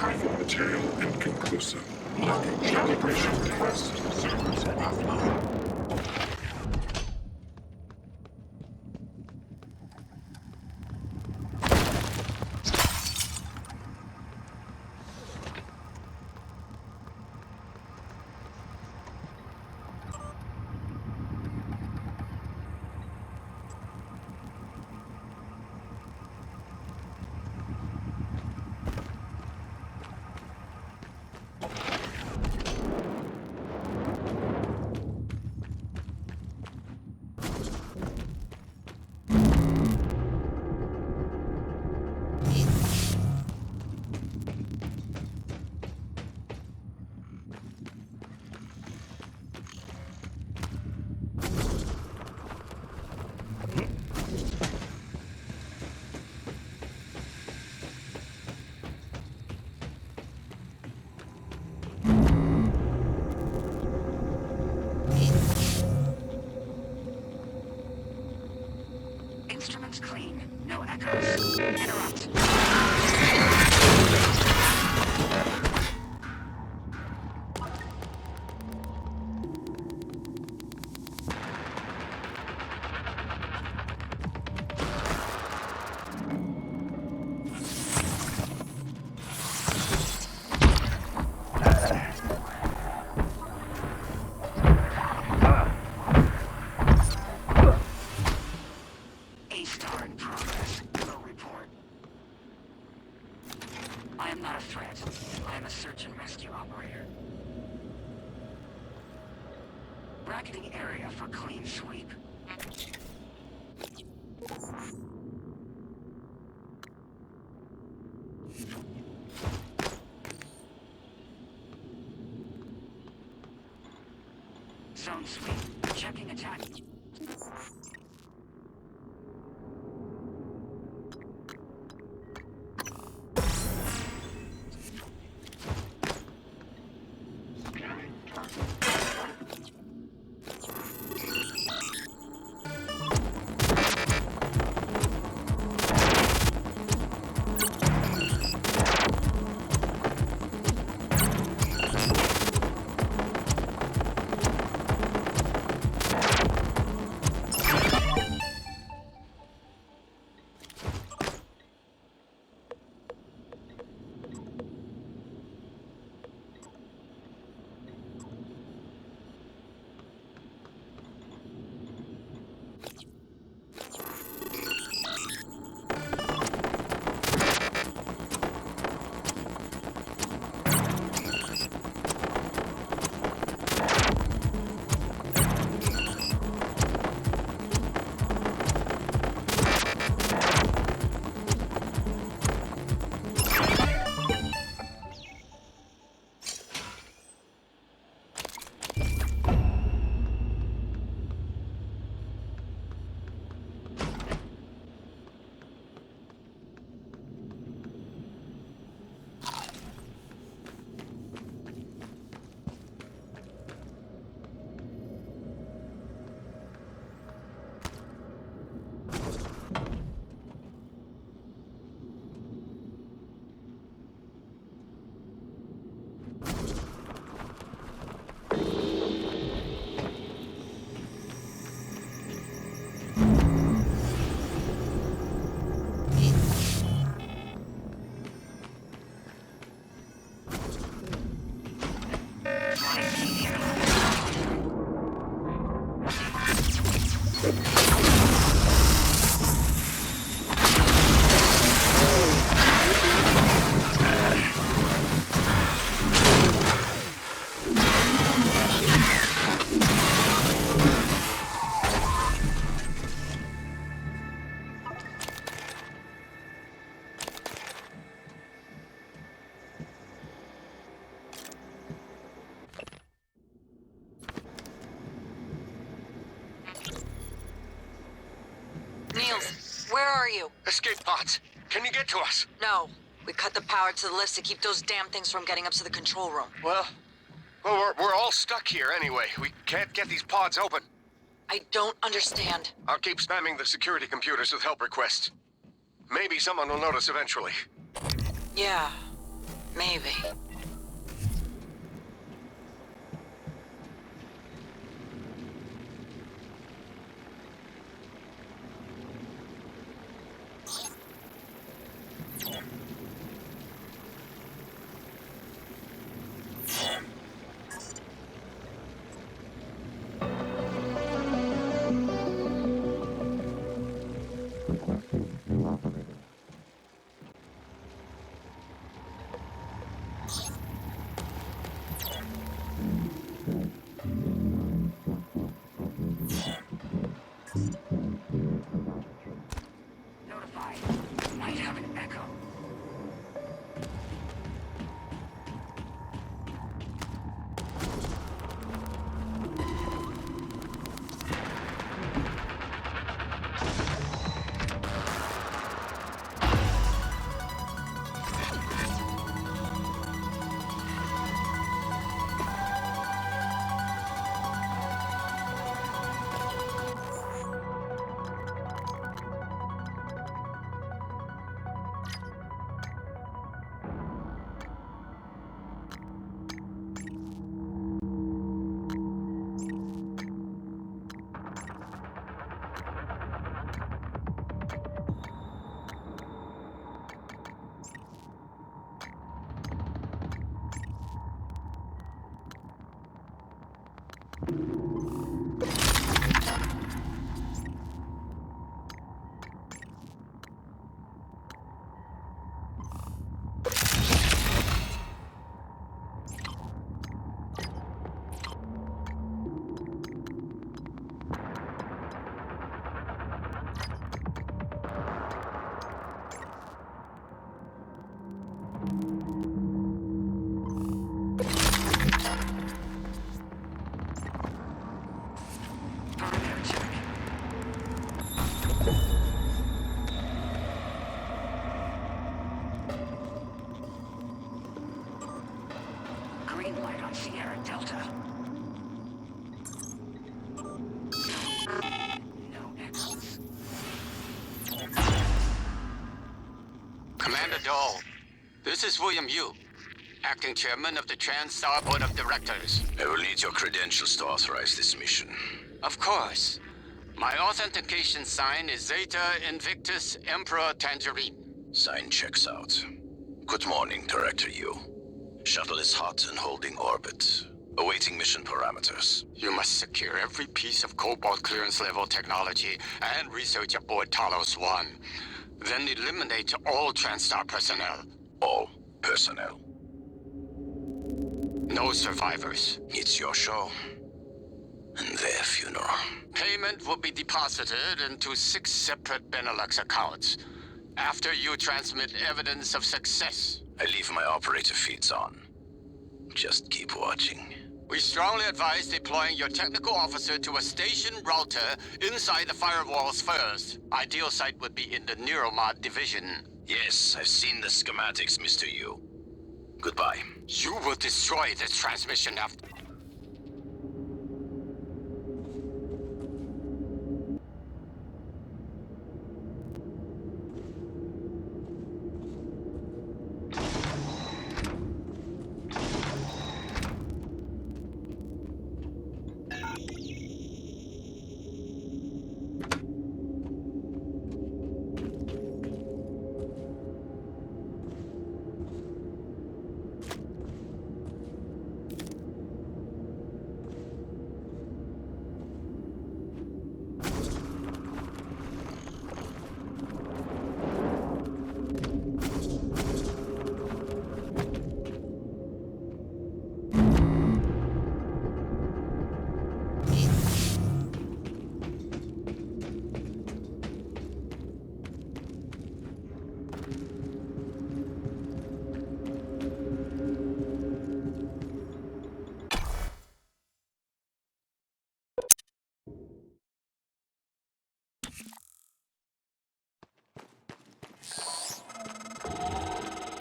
Archival material inconclusive. Blocking calibration request. Servers offline. Instruments clean. No echoes. Interrupt. A-star in progress. Low report. I am not a threat. I am a search and rescue operator. Bracketing area for clean sweep. Zone sweep. Checking attack. Niels, where are you? Escape pods. Can you get to us? No. We cut the power to the lifts to keep those damn things from getting up to the control room. Well, we're all stuck here anyway. We can't get these pods open. I don't understand. I'll keep spamming the security computers with help requests. Maybe someone will notice eventually. Yeah. Maybe. Notified. Might have an echo. Perimeter check. Green light on Sierra Delta. No echoes. Commander Dole, this is William Yu, acting chairman of the TranStar Board of Directors. I will need your credentials to authorize this mission. Of course. My authentication sign is Zeta Invictus Emperor Tangerine. Sign checks out. Good morning, Director Yu. Shuttle is hot and holding orbit. Awaiting mission parameters. You must secure every piece of Cobalt clearance level technology and research aboard Talos 1. Then eliminate all TranStar personnel. All personnel. No survivors. It's your show. And their funeral. Payment will be deposited into 6 separate Benelux accounts after you transmit evidence of success. I leave my operator feeds on. Just keep watching. We strongly advise deploying your technical officer to a station router inside the firewalls first. Ideal site would be in the Neuromod division. Yes, I've seen the schematics, Mr. Yu. Goodbye. You will destroy this transmission after...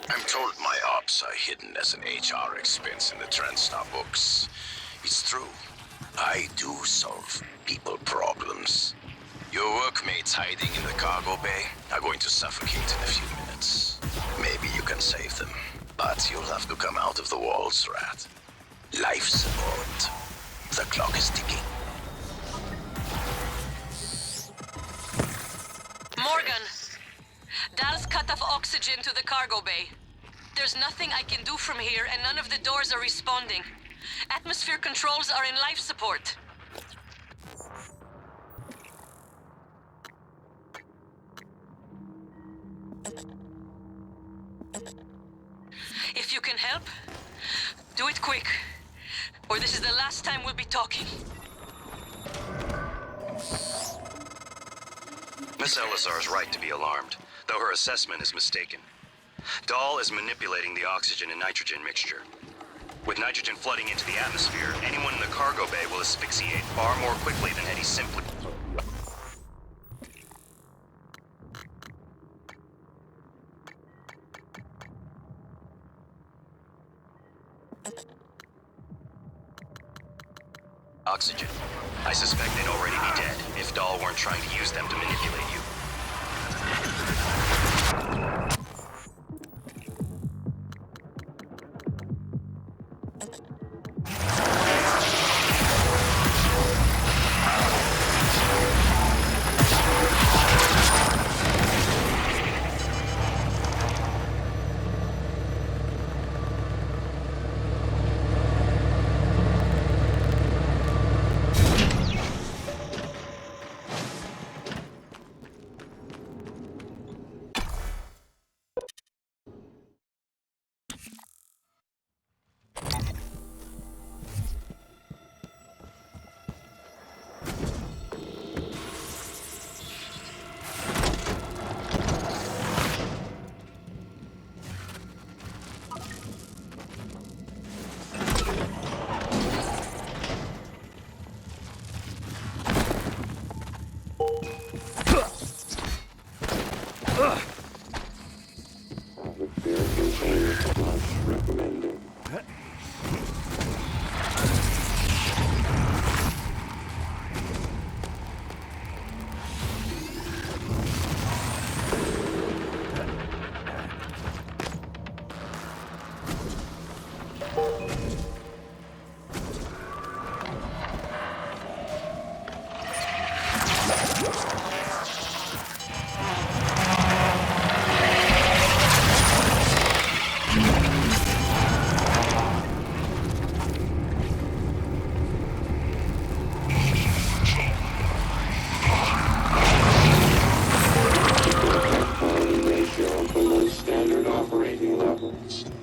I'm told my ops are hidden as an HR expense in the TranStar books. It's true. I do solve people problems. Your workmates hiding in the cargo bay are going to suffocate in a few minutes. Maybe you can save them. But you'll have to come out of the walls, Rat. Life support. The clock is ticking. Morgan! Dal's cut off oxygen to the cargo bay. There's nothing I can do from here, and none of the doors are responding. Atmosphere controls are in life support. If you can help, do it quick. Or this is the last time we'll be talking. Miss Elazar is right to be alarmed, though her assessment is mistaken. Dahl is manipulating the oxygen and nitrogen mixture. With nitrogen flooding into the atmosphere, anyone in the cargo bay will asphyxiate far more quickly than had he simply... oxygen. I suspect they'd already be dead if Dahl weren't trying to use them to manipulate you.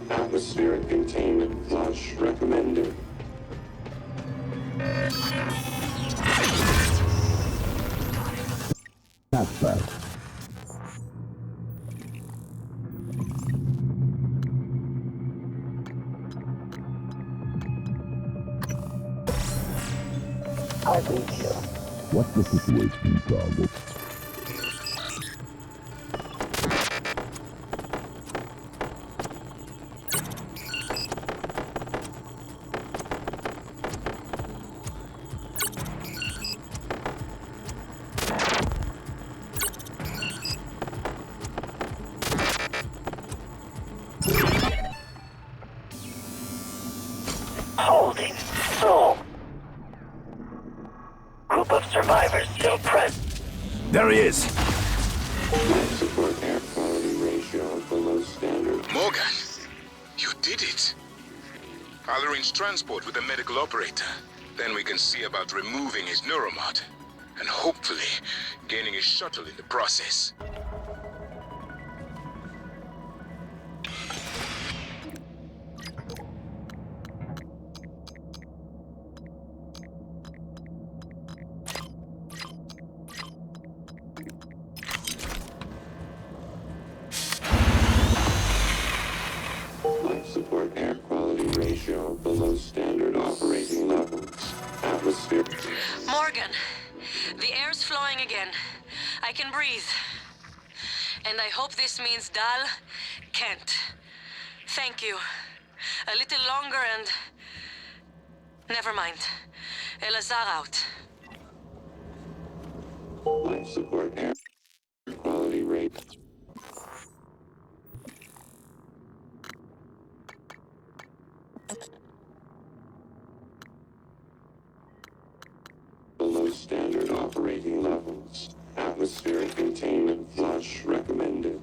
Atmospheric containment flush recommended. That's bad. What's the situation, Target? Holding still. Group of survivors still present. There he is. Life support air quality ratio below standard. Morgan, you did it. I'll arrange transport with the medical operator. Then we can see about removing his neuromod. And hopefully, gaining his shuttle in the process. Life support air quality ratio below standard operating levels. Atmosphere. Morgan, the air's flowing again. I can breathe. And I hope this means Dal can't. Thank you. A little longer and... Never mind. Elazar out. Life support air quality rate. Atmospheric containment flush recommended.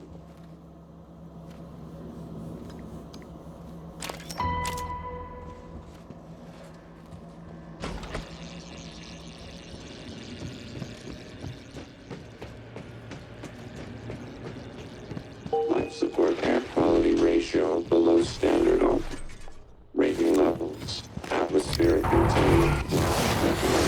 Life support air quality ratio below standard of rating levels. Atmospheric containment flush recommended.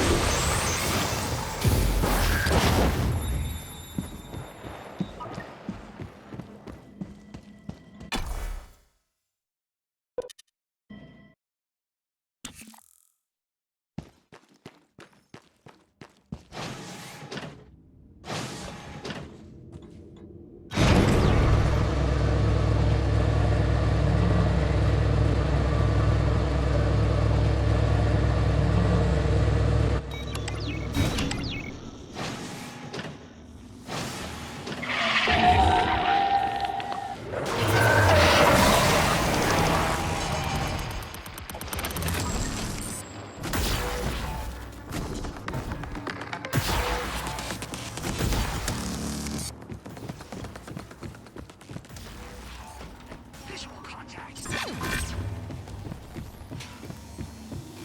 Visual contact.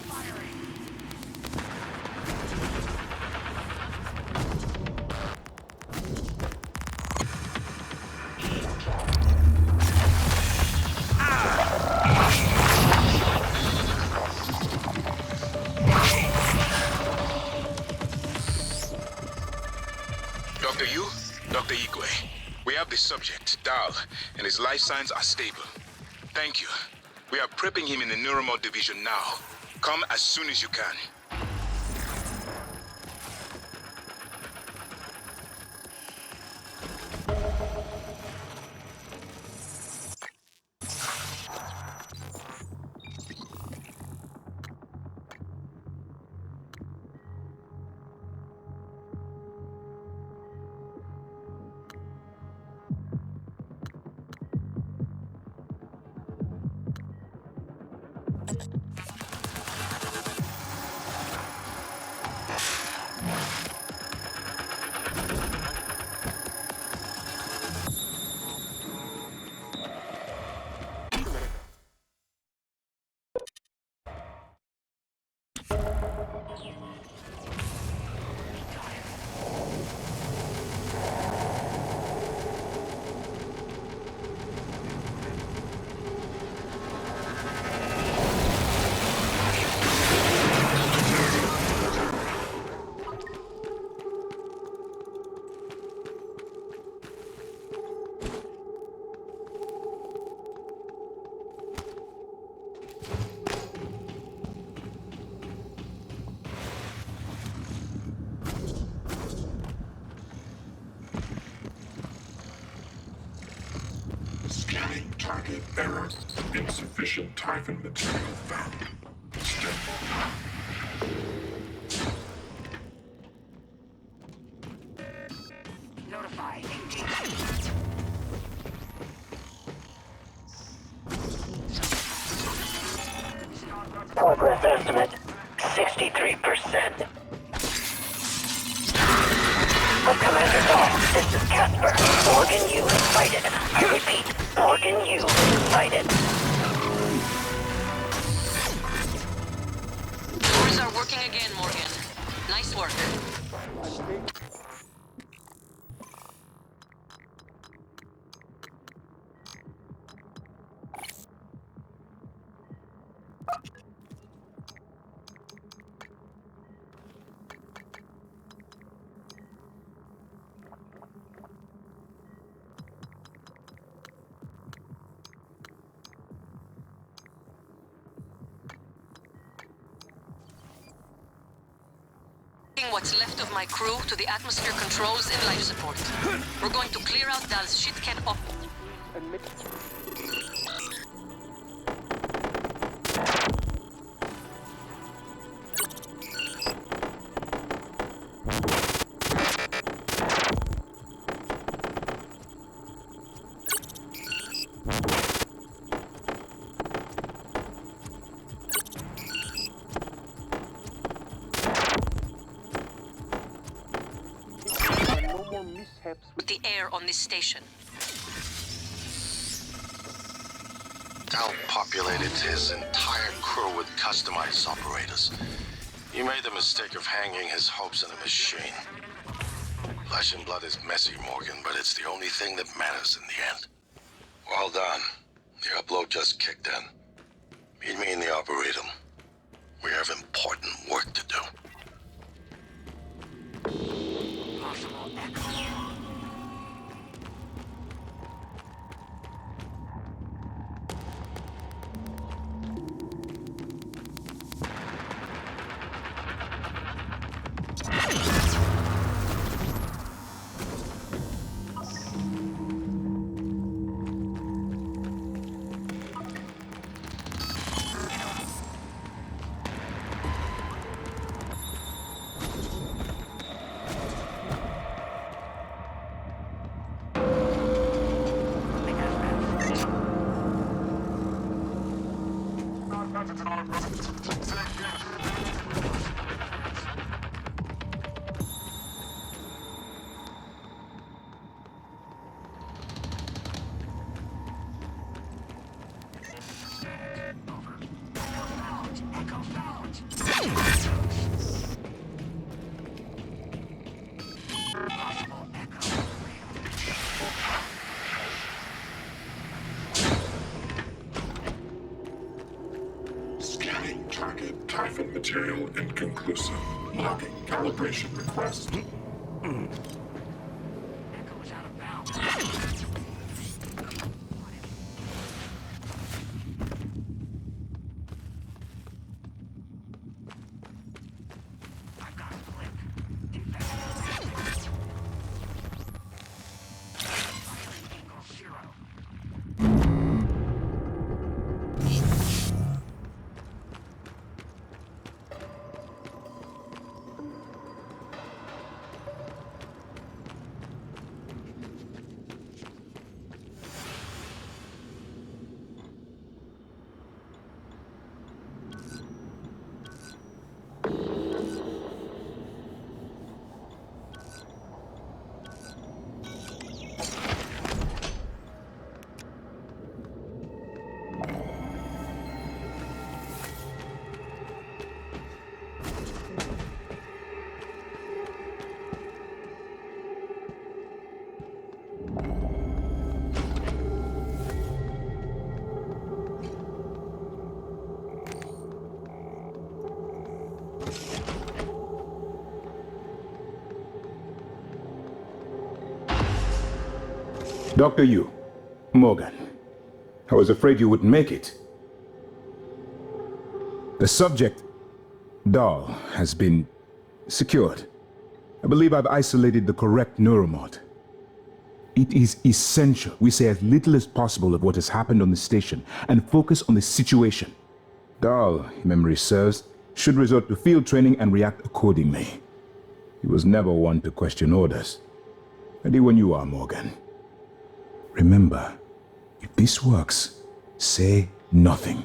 Firing. Dr. Yu, Dr. Igwe. We have the subject, Dal, and his life signs are stable. Thank you. We are prepping him in the Neuromod division now. Come as soon as you can. Scanning target error. Insufficient Typhon material found. Step. Notify. Engage. Progress estimate 63%. Commander Dahl, this is Casper. Morgan U is sighted. I repeat, Morgan U is sighted. Doors are working again, Morgan. Nice work. What's left of my crew to the atmosphere controls and life support. We're going to clear out Dal's shit-can op. with the air on this station. Dal populated his entire crew with customized operators. He made the mistake of hanging his hopes in a machine. Flesh and blood is messy, Morgan, but it's the only thing that matters in the end. Well done. The upload just kicked in. Meet me in the Arboretum. We have important work to do. Possible echo. Scanning target Typhon material inconclusive. Logging calibration request. Echo is out of bounds. I've got a blip. Infected. Equals 0. Dr. Yu, Morgan, I was afraid you wouldn't make it. The subject, Dal, has been secured. I believe I've isolated the correct neuromod. It is essential we say as little as possible of what has happened on the station and focus on the situation. Dal, if memory serves, should resort to field training and react accordingly. He was never one to question orders. Ready when you are, Morgan. Remember, if this works, say nothing.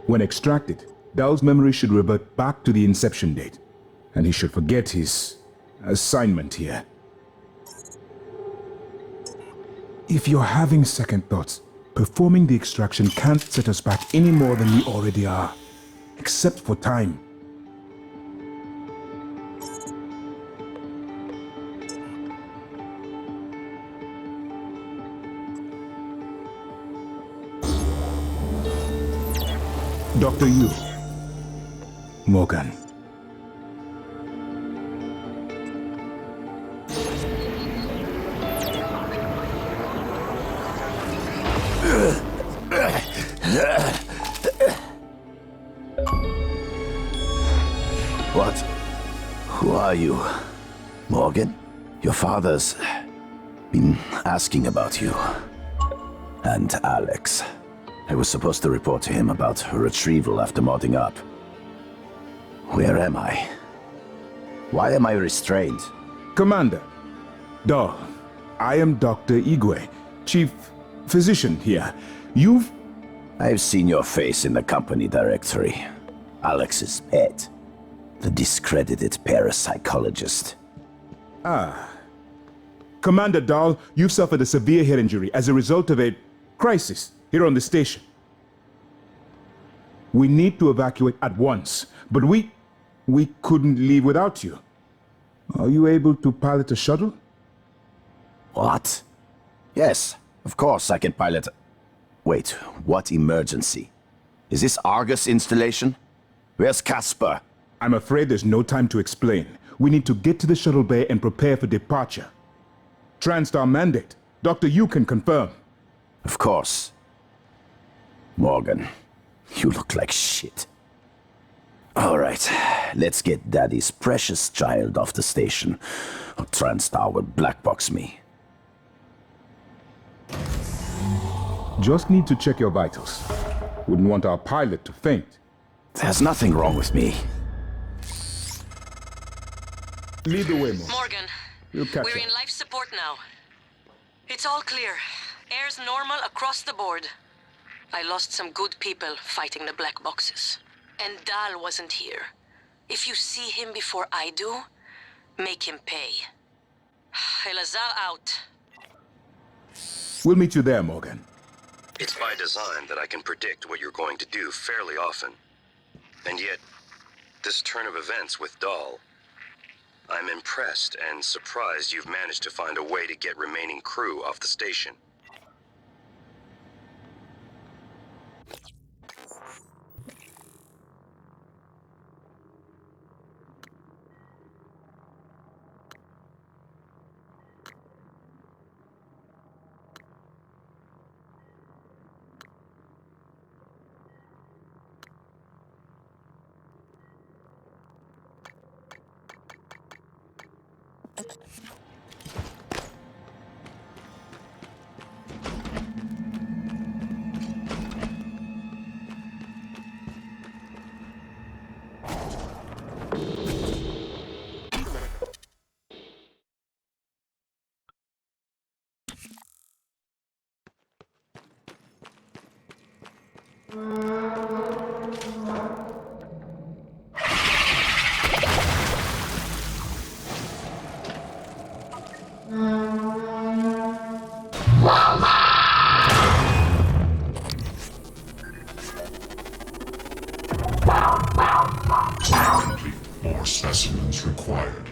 When extracted, Dal's memory should revert back to the inception date, and he should forget his assignment here. If you're having second thoughts, performing the extraction can't set us back any more than we already are, except for time. Dr. Yu, Morgan. What? Who are you? Morgan? Your father's been asking about you. And Alex. I was supposed to report to him about her retrieval after modding up. Where am I? Why am I restrained? Commander, Dal, I am Dr. Igwe, Chief Physician here. You've... I've seen your face in the company directory. Alex's pet. The discredited parapsychologist. Commander Dahl, you've suffered a severe head injury as a result of a crisis here on the station. We need to evacuate at once, but we couldn't leave without you. Are you able to pilot a shuttle? What? Yes, of course I can pilot. Wait, what emergency? Is this Argus installation? Where's Casper? I'm afraid there's no time to explain. We need to get to the shuttle bay and prepare for departure. TranStar mandate. Dr. Yu can confirm. Of course. Morgan, you look like shit. All right, let's get Daddy's precious child off the station, or TranStar will blackbox me. Just need to check your vitals. Wouldn't want our pilot to faint. There's nothing wrong with me. Lead the way, Morgan. Morgan, We'll catch we're up. in life support now. It's all clear. Air's normal across the board. I lost some good people fighting the black boxes. And Dahl wasn't here. If you see him before I do, make him pay. Elazar out. We'll meet you there, Morgan. It's by design that I can predict what you're going to do fairly often. And yet, this turn of events with Dahl, I'm impressed and surprised you've managed to find a way to get remaining crew off the station. Plan complete. More specimens required.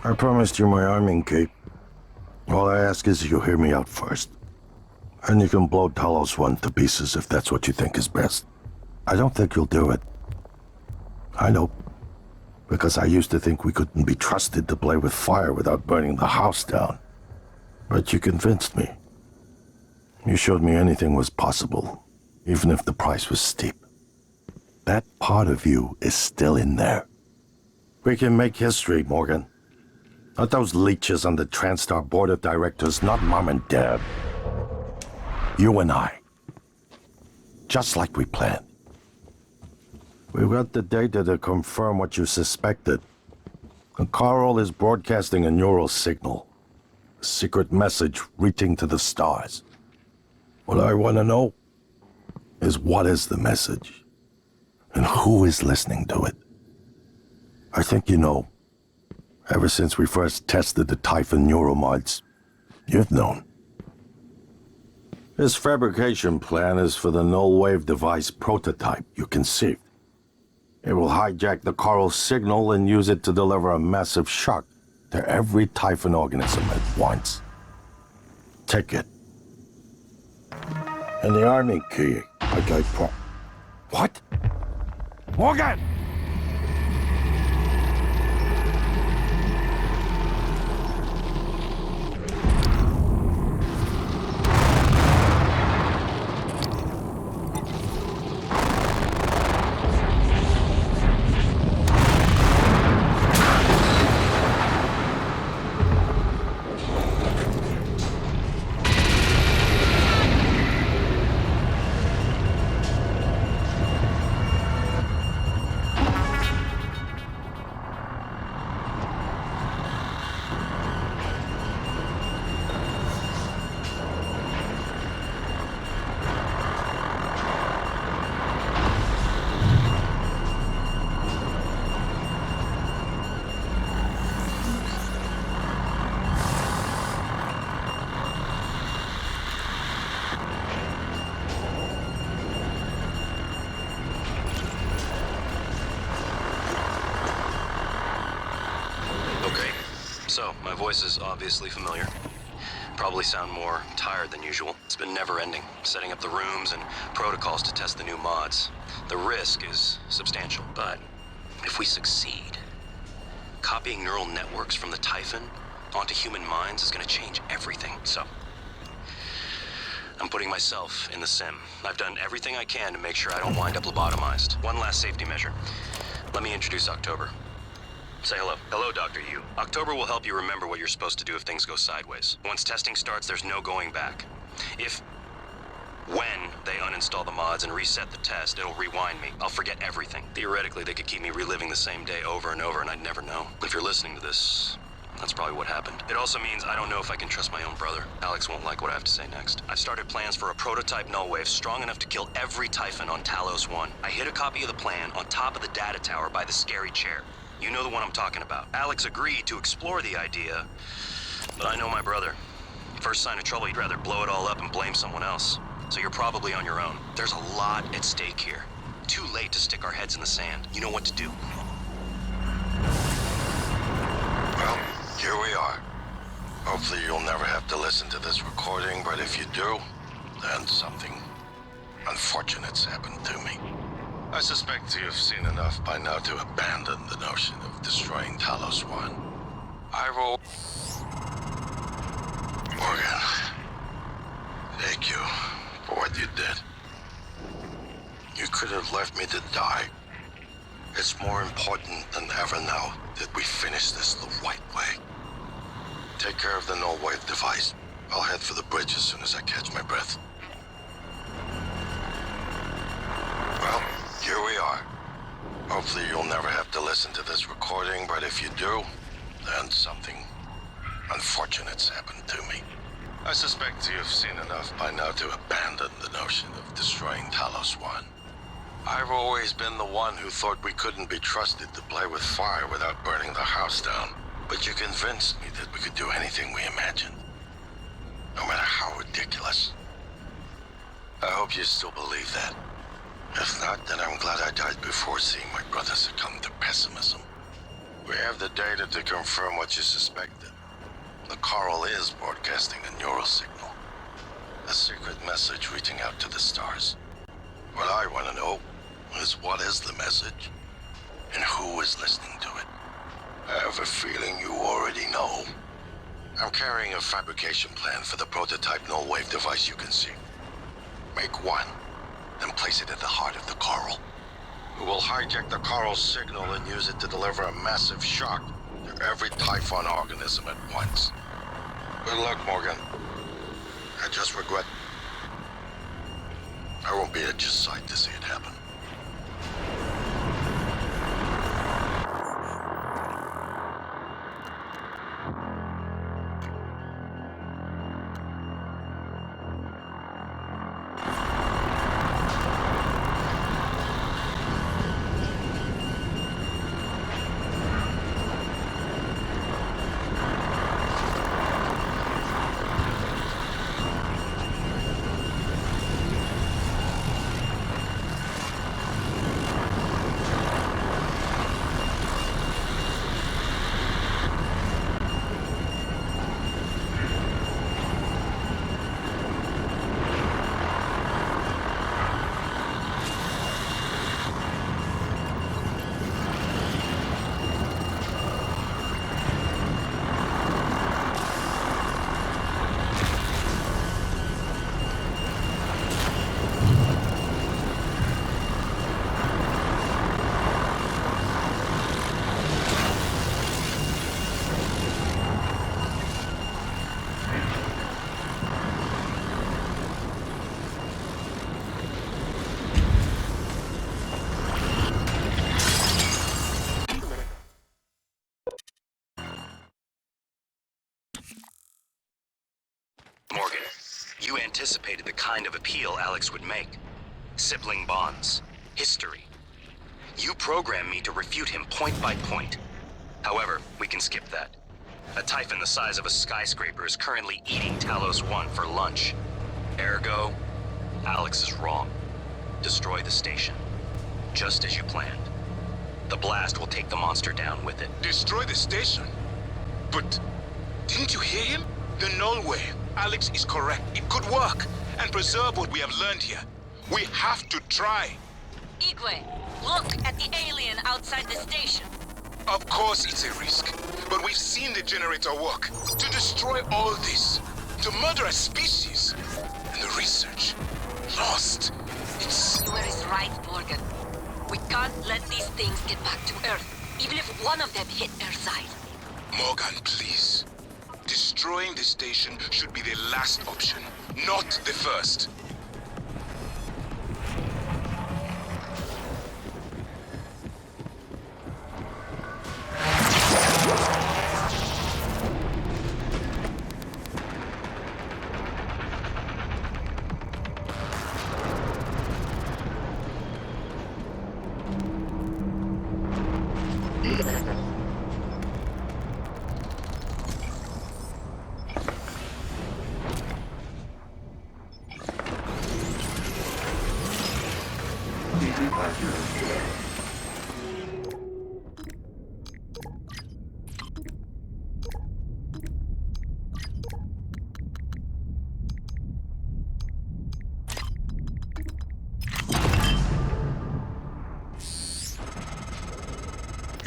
I promised you my arming cape. All I ask is you hear me out first. And you can blow Talos One to pieces if that's what you think is best. I don't think you'll do it. I know. Because I used to think we couldn't be trusted to play with fire without burning the house down. But you convinced me. You showed me anything was possible, even if the price was steep. That part of you is still in there. We can make history, Morgan. Not those leeches on the TranStar board of directors, not Mom and Dad. You and I. Just like we planned. We've got the data to confirm what you suspected. And Carl is broadcasting a neural signal. A secret message reaching to the stars. What I want to know is what is the message? And who is listening to it? I think you know. Ever since we first tested the Typhon neuromods, you've known. This fabrication plan is for the null-wave device prototype you conceived. It will hijack the Carl signal and use it to deliver a massive shock to every Typhon organism at once. Take it. And the army key, What? Morgan! So, my voice is obviously familiar. Probably sound more tired than usual. It's been never-ending, setting up the rooms and protocols to test the new mods. The risk is substantial, but if we succeed, copying neural networks from the Typhon onto human minds is going to change everything. So, I'm putting myself in the sim. I've done everything I can to make sure I don't wind up lobotomized. One last safety measure. Let me introduce October. Say hello. Hello, Dr. Yu. October will help you remember what you're supposed to do if things go sideways. Once testing starts, there's no going back. When they uninstall the mods and reset the test, it'll rewind me. I'll forget everything. Theoretically, they could keep me reliving the same day over and over, and I'd never know. If you're listening to this, that's probably what happened. It also means I don't know if I can trust my own brother. Alex won't like what I have to say next. I've started plans for a prototype null wave strong enough to kill every Typhon on Talos 1. I hid a copy of the plan on top of the data tower by the scary chair. You know the one I'm talking about. Alex agreed to explore the idea, but I know my brother. First sign of trouble, he'd rather blow it all up and blame someone else. So you're probably on your own. There's a lot at stake here. Too late to stick our heads in the sand. You know what to do. Well, here we are. Hopefully you'll never have to listen to this recording, but if you do, then something unfortunate's happened to me. I suspect you've seen enough by now to abandon the notion of destroying Talos 1. I will... Morgan, thank you for what you did. You could have left me to die. It's more important than ever now that we finish this the right way. Take care of the null wave device. I'll head for the bridge as soon as I catch my breath. Well, here we are. Hopefully you'll never have to listen to this recording, but if you do, then something unfortunate's happened to me. I suspect you've seen enough by now to abandon the notion of destroying Talos 1. I've always been the one who thought we couldn't be trusted to play with fire without burning the house down. But you convinced me that we could do anything we imagined. No matter how ridiculous. I hope you still believe that. If not, then I'm glad I died before seeing my brother succumb to pessimism. We have the data to confirm what you suspected. The Carl is broadcasting a neural signal. A secret message reaching out to the stars. What I want to know is what is the message? And who is listening to it? I have a feeling you already know. I'm carrying a fabrication plan for the prototype null-wave device you can see. Make one, then place it at the heart of the coral. We will hijack the coral's signal and use it to deliver a massive shock to every Typhon organism at once. Good luck, Morgan. I just regret I won't be at your side to see it happen. Morgan, you anticipated the kind of appeal Alex would make. Sibling bonds, history. You programmed me to refute him point by point. However, we can skip that. A Typhon the size of a skyscraper is currently eating Talos 1 for lunch. Ergo, Alex is wrong. Destroy the station. Just as you planned. The blast will take the monster down with it. Destroy the station? But didn't you hear him? The null wave. Alex is correct. It could work and preserve what we have learned here. We have to try. Igwe, look at the alien outside the station. Of course it's a risk, but we've seen the generator work. To destroy all this, to murder a species, and the research lost. It's... Where is right, Morgan. We can't let these things get back to Earth, even if one of them hit Earthside. Morgan, please. Destroying the station should be the last option, not the first.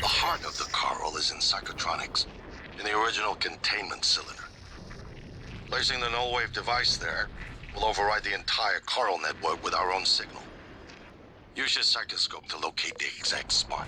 The heart of the coral is in psychotronics, in the original containment cylinder. Placing the null wave device there will override the entire coral network with our own signal. Use your psychoscope to locate the exact spot.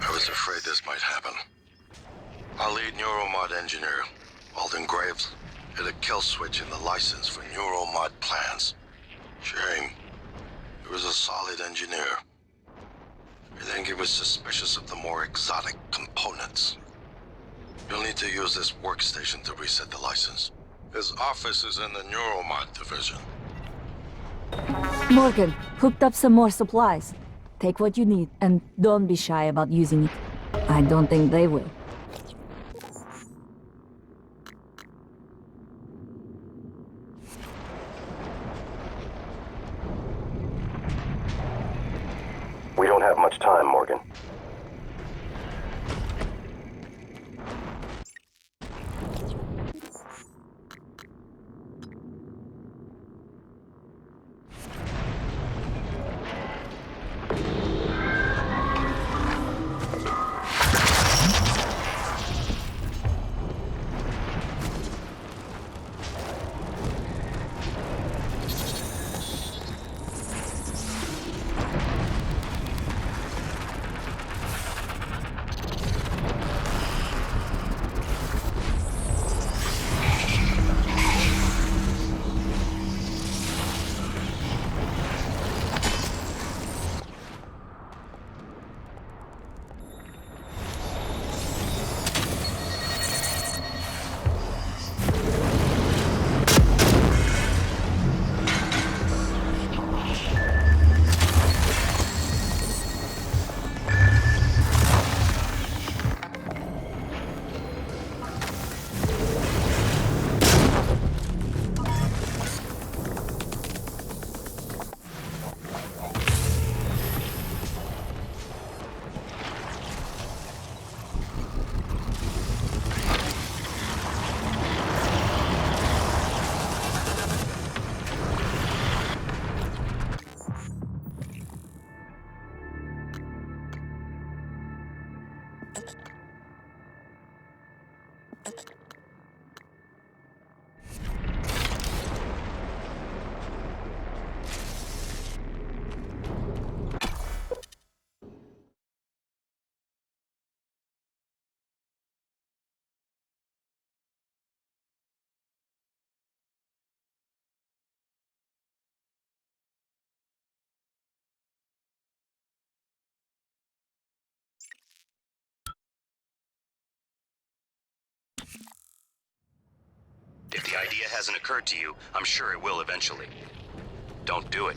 I was Our lead Neuromod engineer, Alden Graves, hit a kill switch in the license for Neuromod plans. Shame. He was a solid engineer. I think he was suspicious of the more exotic components. You'll need to use this workstation to reset the license. His office is in the Neuromod division. Morgan, hooked up some more supplies. Take what you need, and don't be shy about using it. I don't think they will. We don't have much time, Morgan. If the idea hasn't occurred to you, I'm sure it will eventually. Don't do it.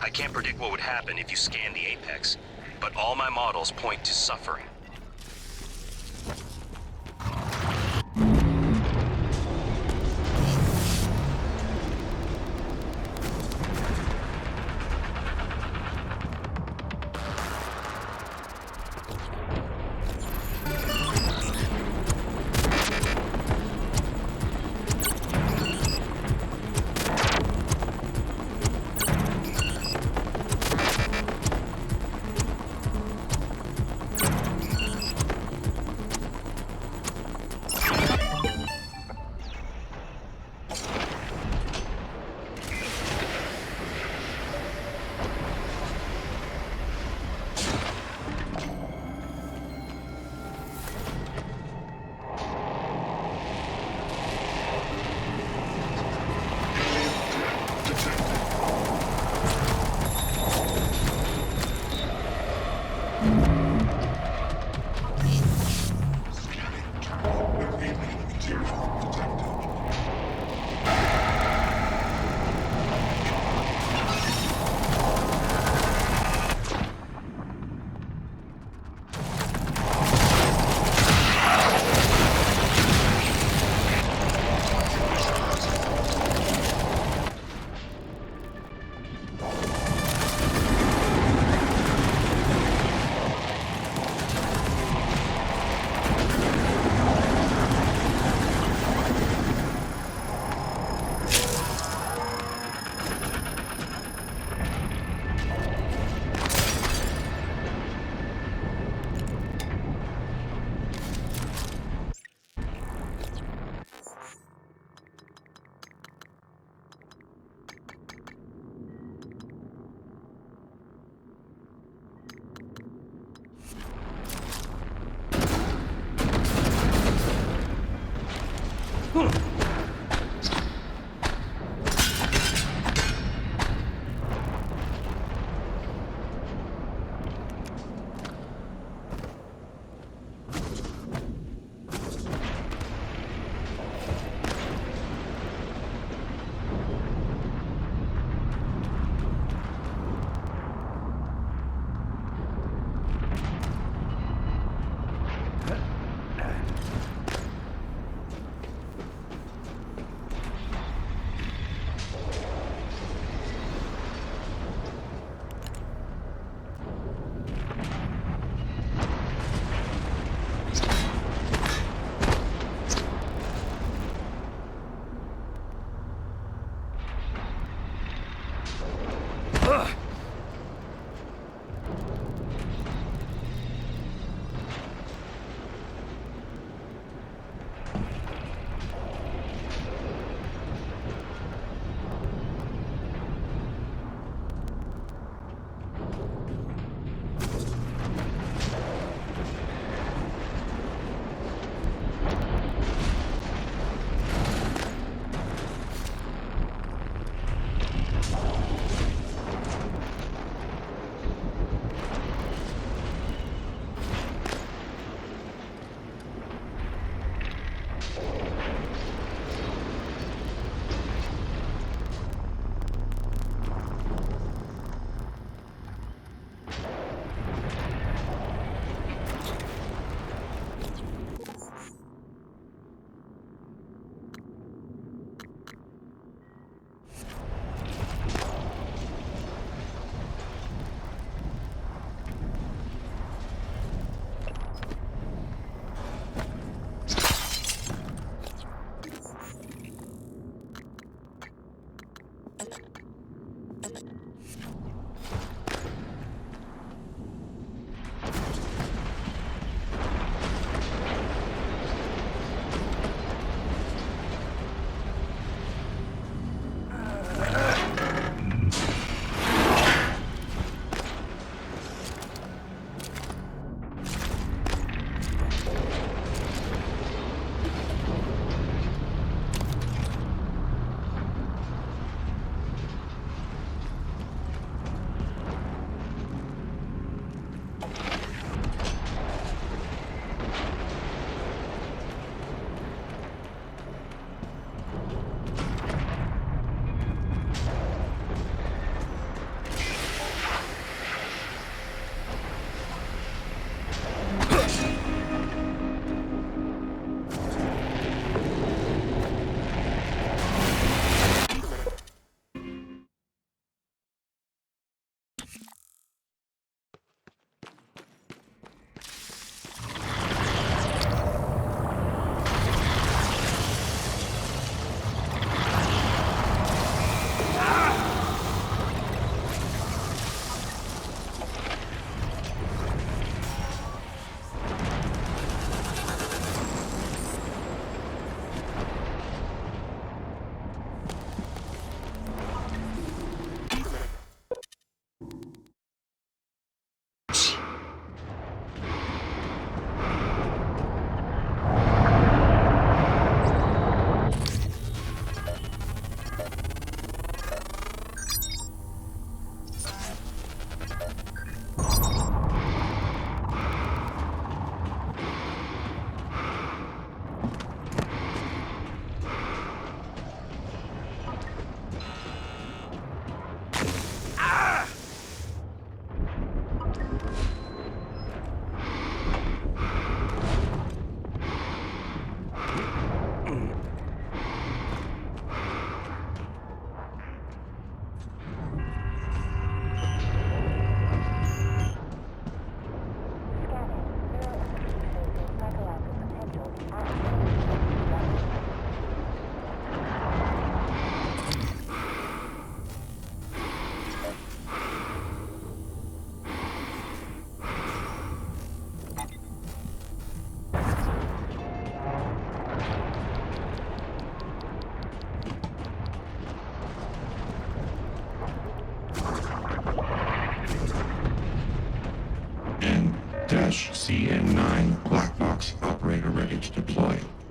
I can't predict what would happen if you scan the Apex, but all my models point to suffering.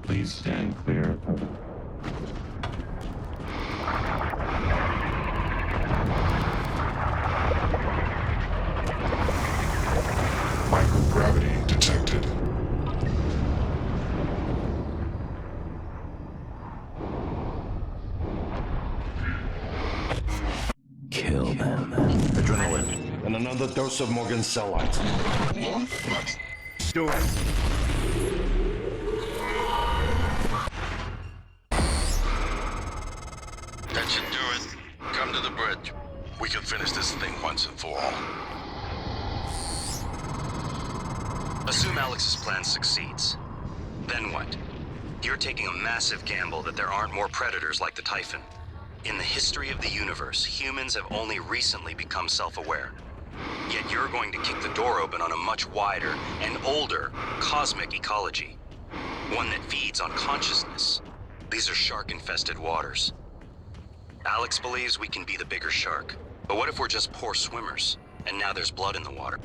Please stand clear. Microgravity detected. Kill them. Adrenaline. And another dose of Morgan's cell lines. Do it. That should do it. Come to the bridge. We can finish this thing once and for all. Assume Alex's plan succeeds. Then what? You're taking a massive gamble that there aren't more predators like the Typhon. In the history of the universe, humans have only recently become self-aware. Yet you're going to kick the door open on a much wider and older cosmic ecology. One that feeds on consciousness. These are shark-infested waters. Alex believes we can be the bigger shark. But what if we're just poor swimmers, and now there's blood in the water?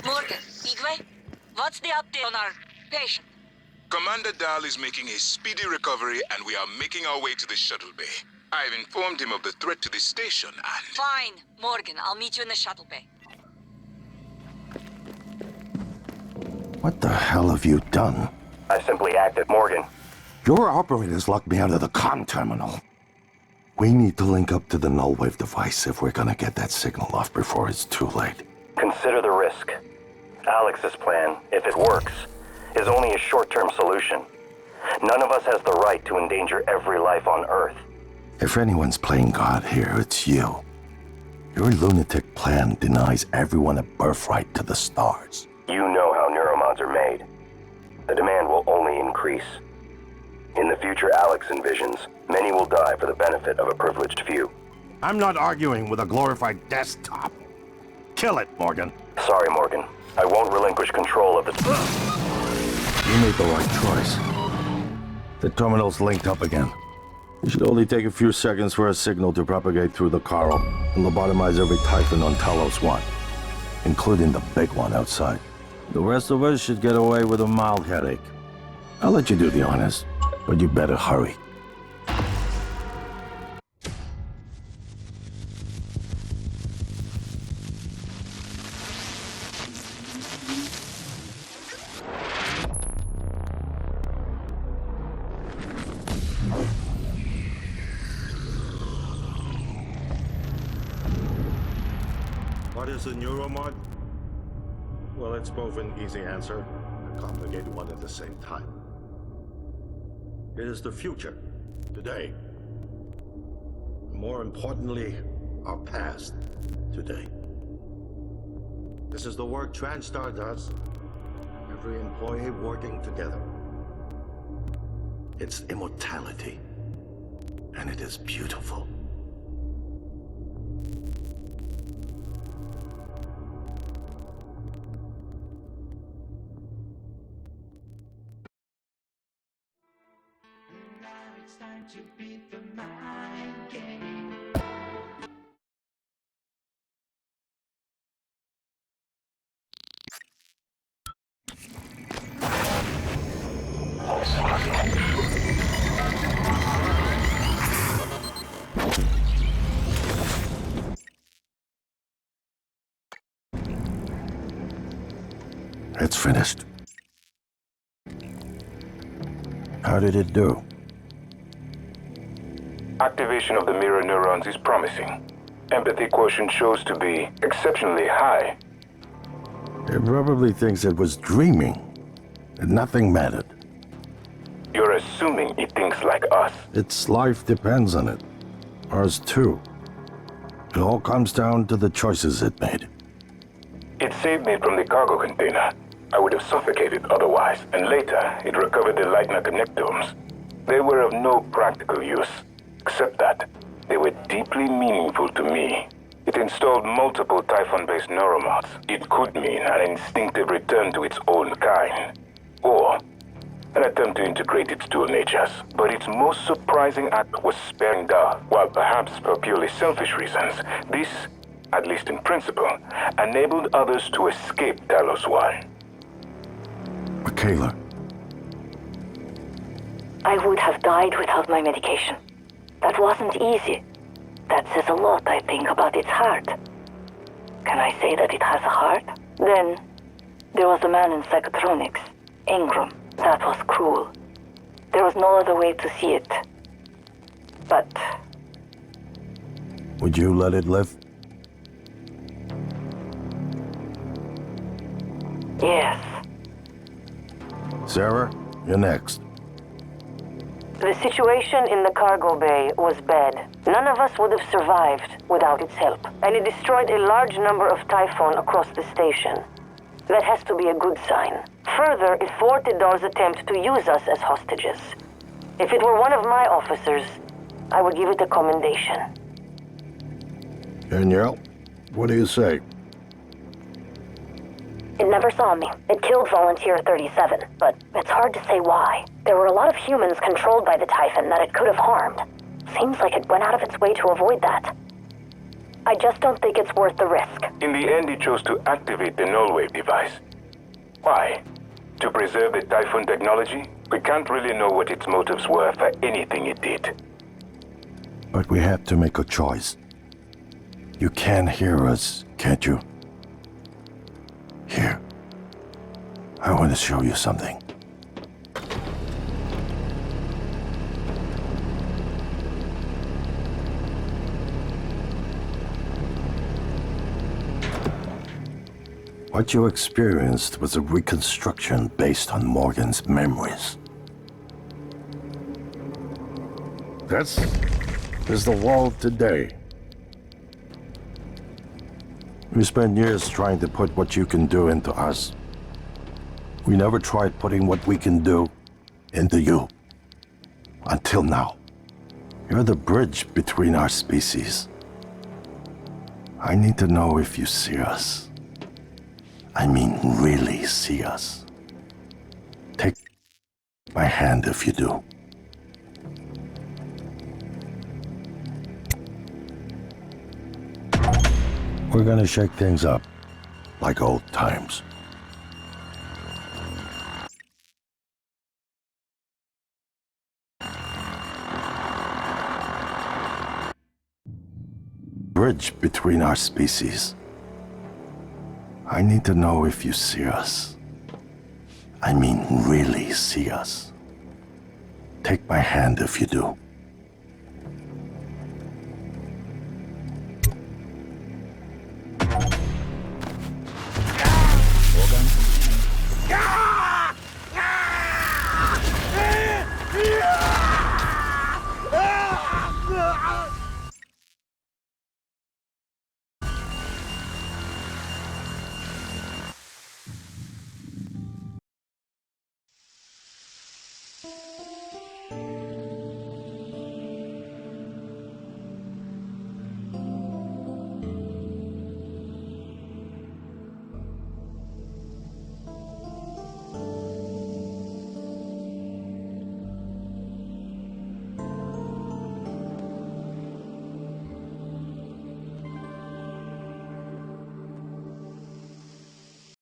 Morgan, Igwe, what's the update on our patient? Commander Dahl is making a speedy recovery, and we are making our way to the shuttle bay. I've informed him of the threat to the station, and... Fine, Morgan, I'll meet you in the shuttle bay. What the hell have you done? I simply acted, Morgan. Your operators locked me out of the comm terminal. We need to link up to the null wave device if we're gonna get that signal off before it's too late. Consider the risk. Alex's plan, if it works, is only a short-term solution. None of us has the right to endanger every life on Earth. If anyone's playing God here, it's you. Your lunatic plan denies everyone a birthright to the stars. You know how neuromods are made. The demand will only increase. In the future Alex envisions, many will die for the benefit of a privileged few. I'm not arguing with a glorified desktop. Kill it, Morgan. Sorry, Morgan. I won't relinquish control of it. You made the right choice. The terminal's linked up again. It should only take a few seconds for a signal to propagate through the Carl and lobotomize every Typhon on Talos 1, including the big one outside. The rest of us should get away with a mild headache. I'll let you do the honors, but you better hurry. What is a neuromod? Well, it's both an easy answer and a complicated one at the same time. It is the future, today. More importantly, our past, today. This is the work TranStar does. Every employee working together. It's immortality, and it is beautiful. To beat the mind game. It's finished. How did it do? Activation of the mirror neurons is promising. Empathy quotient shows to be exceptionally high. It probably thinks it was dreaming, and nothing mattered. You're assuming it thinks like us. Its life depends on it. Ours too. It all comes down to the choices it made. It saved me from the cargo container. I would have suffocated otherwise, and later it recovered the Leitner connectomes. They were of no practical use, except that they were deeply meaningful to me. It installed multiple Typhon-based neuromods. It could mean an instinctive return to its own kind, or an attempt to integrate its dual natures. But its most surprising act was sparing Dahl. While perhaps for purely selfish reasons, this, at least in principle, enabled others to escape Talos 1. Michaela. I would have died without my medication. That wasn't easy. That says a lot, I think, about its heart. Can I say that it has a heart? Then, there was a man in psychotronics, Ingram. That was cruel. There was no other way to see it. But... Would you let it live? yes. Sarah, you're next. The situation in the cargo bay was bad. None of us would have survived without its help. And it destroyed a large number of Typhon across the station. That has to be a good sign. Further, it thwarted Dahl's attempt to use us as hostages. If it were one of my officers, I would give it a commendation. Danielle, what do you say? It never saw me. It killed Volunteer 37, but it's hard to say why. There were a lot of humans controlled by the Typhon that it could have harmed. Seems like it went out of its way to avoid that. I just don't think it's worth the risk. In the end, it chose to activate the null wave device. Why? To preserve the Typhon technology? We can't really know what its motives were for anything it did. But we have to make a choice. You can hear us, can't you? Here. I want to show you something. What you experienced was a reconstruction based on Morgan's memories. This is the world today. We spent years trying to put what you can do into us. We never tried putting what we can do into you. Until now. You're the bridge between our species. I need to know if you see us. I mean, really see us. Take my hand if you do. We're gonna shake things up, like old times. Bridge between our species. I need to know if you see us. I mean, really see us. Take my hand if you do.